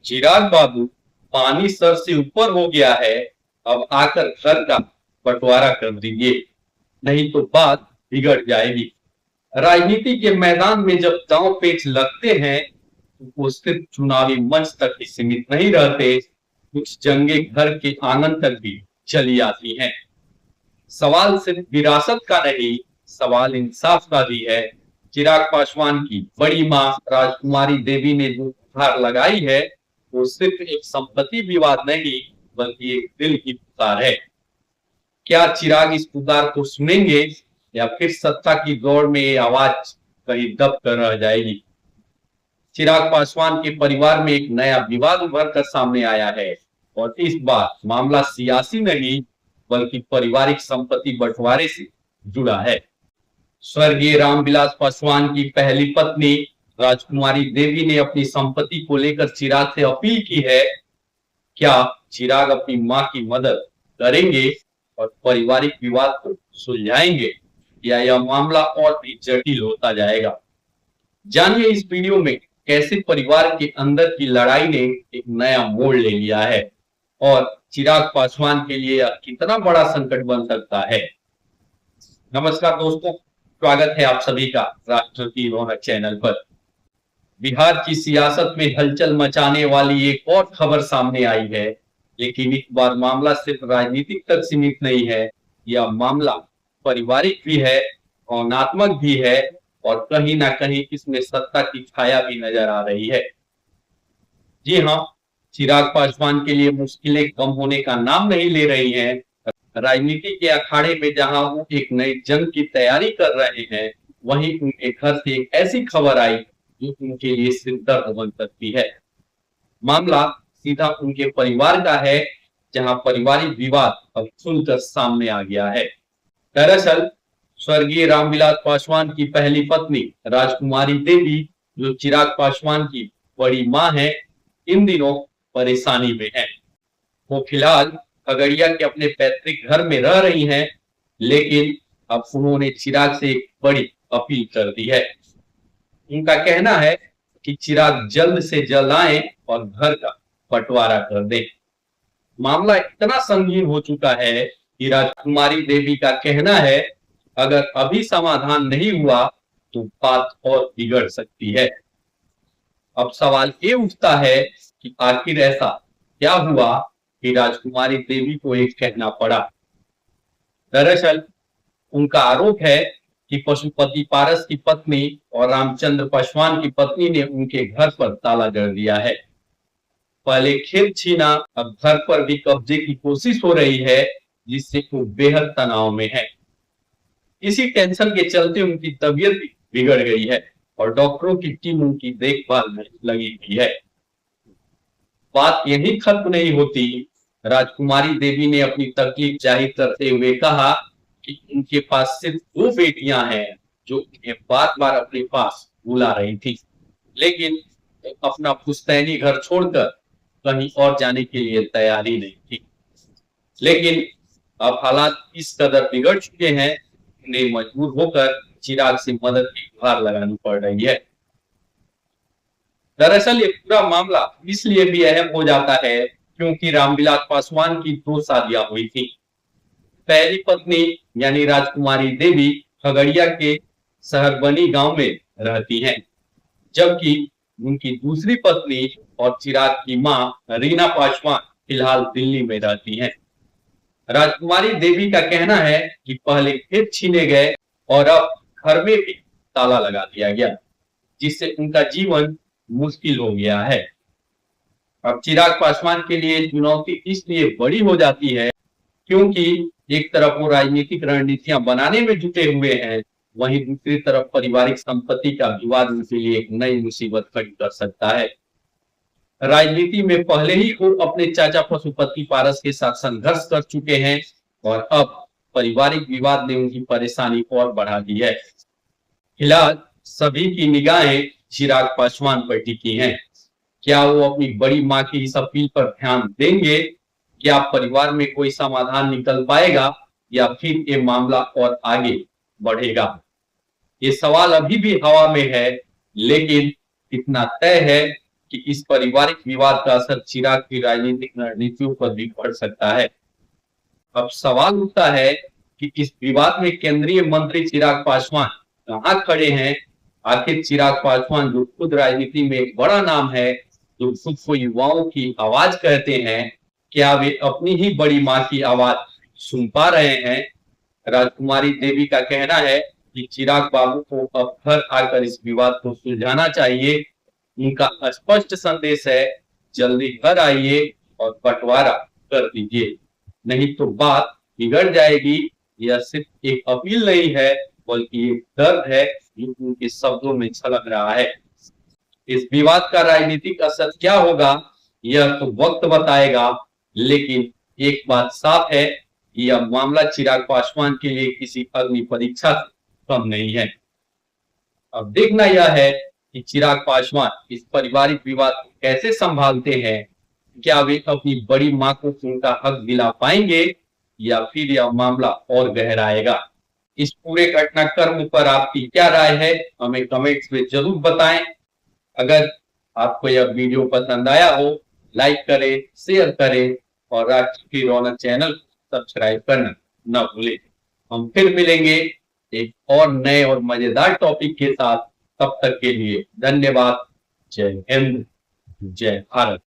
चिराग बाबू, पानी सर से ऊपर हो गया है। अब आकर घर का बंटवारा कर दीजिए, नहीं तो बात बिगड़ जाएगी। राजनीति के मैदान में जब दांव पेच लगते हैं तो वो सिर्फ चुनावी मंच तक ही सीमित नहीं रहते, कुछ जंगे घर के आंगन तक भी चली आती हैं। सवाल सिर्फ विरासत का नहीं, सवाल इंसाफ का भी है। चिराग पासवान की बड़ी मां राजकुमारी देवी ने जो गुहार लगाई है, वो सिर्फ एक संपत्ति विवाद नहीं, बल्कि एक दिल की पुकार है। क्या चिराग इस पुकार को सुनेंगे, या फिर सत्ता की दौड़ में ये आवाज कहीं दब कर रह जाएगी? चिराग पासवान के परिवार में एक नया विवाद उभर कर सामने आया है, और इस बार मामला सियासी नहीं, बल्कि पारिवारिक संपत्ति बंटवारे से जुड़ा है। स्वर्गीय रामविलास पासवान की पहली पत्नी राजकुमारी देवी ने अपनी संपत्ति को लेकर चिराग से अपील की है। क्या चिराग अपनी मां की मदद करेंगे और पारिवारिक विवाद को सुलझाएंगे, या यह मामला और भी जटिल होता जाएगा? जानिए इस वीडियो में कैसे परिवार के अंदर की लड़ाई ने एक नया मोड़ ले लिया है, और चिराग पासवान के लिए यह कितना बड़ा संकट बन सकता है। नमस्कार दोस्तों, स्वागत है आप सभी का राष्ट्र की रौनक चैनल पर। बिहार की सियासत में हलचल मचाने वाली एक और खबर सामने आई है, लेकिन इस बार मामला सिर्फ राजनीतिक तक सीमित नहीं है। यह मामला पारिवारिक भी है, भावनात्मक भी है, और कहीं ना कहीं इसमें सत्ता की छाया भी नजर आ रही है। जी हाँ, चिराग पासवान के लिए मुश्किलें कम होने का नाम नहीं ले रही हैं। राजनीति के अखाड़े में जहां वो एक नई जंग की तैयारी कर रहे हैं, वहीं उनके घर से एक ऐसी खबर आई जो उनके लिए सिर दर्द बन सकती है। मामला सीधा उनके परिवार का है, जहां पारिवारिक विवाद अब खुलकर सामने आ गया है। दरअसल स्वर्गीय रामविलास पासवान की पहली पत्नी राजकुमारी देवी, जो चिराग पासवान की बड़ी मां है, इन दिनों परेशानी में है। वो फिलहाल खगड़िया के अपने पैतृक घर में रह रही हैं, लेकिन अब उन्होंने चिराग से एक बड़ी अपील कर दी है। उनका कहना है कि चिराग जल्द से जल्द आए और घर का बंटवारा कर दें। मामला इतना संगीन हो चुका है कि राजकुमारी देवी का कहना है, अगर अभी समाधान नहीं हुआ तो बात और बिगड़ सकती है। अब सवाल ये उठता है कि आखिर ऐसा क्या हुआ कि राजकुमारी देवी को एक कहना पड़ा। दरअसल उनका आरोप है कि पशुपति पारस की पत्नी और रामचंद्र पासवान की पत्नी ने उनके घर पर ताला जड़ दिया है। पहले खेत छीना, अब घर पर भी कब्जे की कोशिश हो रही है, जिससे वो बेहद तनाव में है। इसी टेंशन के चलते उनकी तबीयत भी बिगड़ गई है, और डॉक्टरों की टीम उनकी देखभाल में लगी हुई है। बात यही खत्म नहीं होती। राजकुमारी देवी ने अपनी तकलीफ जाहिर करते हुए कहा कि उनके पास सिर्फ 2 बेटियां हैं, जो उन्हें बार बार अपने पास बुला रही थी, लेकिन अपना पुश्तैनी घर छोड़कर कहीं और जाने के लिए तैयार ही नहीं थी। लेकिन अब हालात इस कदर बिगड़ चुके हैं, उन्हें मजबूर होकर चिराग से मदद की गुहार लगानी पड़ रही है। दरअसल ये पूरा मामला इसलिए भी अहम हो जाता है क्योंकि रामविलास पासवान की 2 शादियां हुई थी। पहली पत्नी यानी राजकुमारी देवी खगड़िया के सहरबनी गांव में रहती हैं, जबकि उनकी दूसरी पत्नी और चिराग की मां रीना पासवान फिलहाल दिल्ली में रहती हैं। राजकुमारी देवी का कहना है कि पहले खेत छीने गए और अब घर में भी ताला लगा दिया गया, जिससे उनका जीवन मुश्किल हो गया है। अब चिराग पासवान के लिए चुनौती इसलिए बड़ी हो जाती है क्योंकि एक तरफ वो राजनीतिक रणनीतियां बनाने में जुटे हुए हैं, वहीं दूसरी तरफ पारिवारिक संपत्ति का विवाद उनके लिए एक नई मुसीबत खड़ी कर सकता है। राजनीति में पहले ही वो अपने चाचा पशुपति पारस के साथ संघर्ष कर चुके हैं, और अब पारिवारिक विवाद ने उनकी परेशानी और बढ़ा दी है। फिलहाल सभी की निगाहें चिराग पासवान पर टिकी हैं। क्या वो अपनी बड़ी मां की इस अपील पर ध्यान देंगे? क्या परिवार में कोई समाधान निकल पाएगा, या फिर ये मामला और आगे बढ़ेगा? ये सवाल अभी भी हवा में है, लेकिन इतना तय है कि इस पारिवारिक विवाद का असर चिराग की राजनीतिक रणनीतियों पर भी पड़ सकता है। अब सवाल उठता है कि इस विवाद में केंद्रीय मंत्री चिराग पासवान कहां खड़े हैं। आखिर चिराग पासवान जो खुद राजनीति में एक बड़ा नाम है, जो खुद को युवाओं की आवाज कहते हैं, क्या वे अपनी ही बड़ी मां की आवाज सुन पा रहे हैं? राजकुमारी देवी का कहना है कि चिराग बाबू को अब घर आकर इस विवाद को सुलझाना चाहिए। उनका स्पष्ट संदेश है, जल्दी घर आइए और बंटवारा कर दीजिए, नहीं तो बात बिगड़ जाएगी। यह सिर्फ एक अपील नहीं है, बल्कि एक दर्द है जो उनके शब्दों में छलक रहा है। इस विवाद का राजनीतिक असर क्या होगा, यह तो वक्त बताएगा, लेकिन एक बात साफ है, यह मामला चिराग पासवान के लिए किसी अग्नि परीक्षा से कम नहीं है। अब देखना यह है कि चिराग पासवान इस पारिवारिक विवाद को कैसे संभालते हैं। क्या वे अपनी बड़ी मां को उनका हक दिला पाएंगे, या फिर यह मामला और गहराएगा। इस पूरे घटनाक्रम पर आपकी क्या राय है, हमें कमेंट्स में जरूर बताएं। अगर आपको यह वीडियो पसंद आया हो, लाइक करें, शेयर करें और राष्ट्र की रौनक चैनल को सब्सक्राइब करना न भूलें। हम फिर मिलेंगे एक और नए और मजेदार टॉपिक के साथ। तब तक के लिए धन्यवाद। जय हिंद, जय भारत।